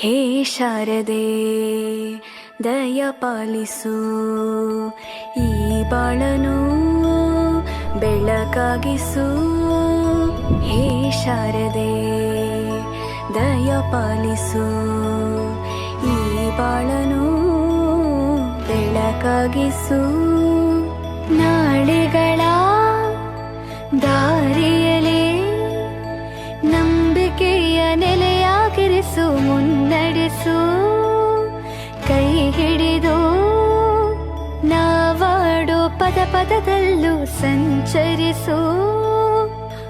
ಹೇ ಶಾರದೆ ದಯ ಪಾಲಿಸು, ಈ ಬಾಳನು ಬೆಳಕಾಗಿಸು. ಹೇ ಶಾರದೆ ದಯ ಪಾಲಿಸು, ಈ ಬಾಳನು ಬೆಳಕಾಗಿಸು. ನಾಳೆಗಳ ದಾರಿಯಲೇ ನಂಬಿಕೆಯ ನೆಲೆಯಾಗಿರಿಸು, ಮುನ್ನಡೆಸು. ಕೈ ಹಿಡಿದು ನಾವಾಡೋ ಪದ ಪದದಲ್ಲೂ ಸಂಚರಿಸು.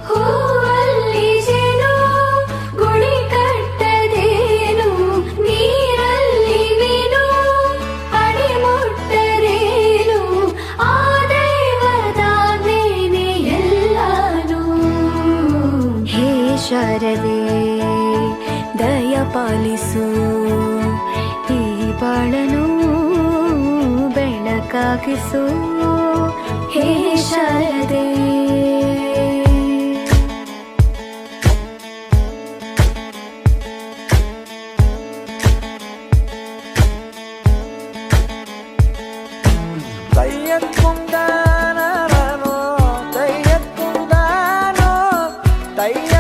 ಹೂವಲ್ಲಿ ಜೇನು ಗುಳಿ ಕಟ್ಟದೇನು, ನೀರಲ್ಲಿ ಮೀನು ಅಡಿ ಮುಟ್ಟರೇನು, ಆ ದೈವದಾಜ್ಞೆನೇ ಎಲ್ಲಾನು. ಹೇ ಶಾರದೆ ದಯ ಪಾಲಿಸು, ಈ ಬಾಳನು ಬೆಳಕಾಗಿಸು. ಹೇ ಶಾರದೆ ತಯ್ಯಕ್ಕುಂದಾನೋ ತಯ್ಯಕ್ಕುಂದಾನೋ ತಯ್ಯ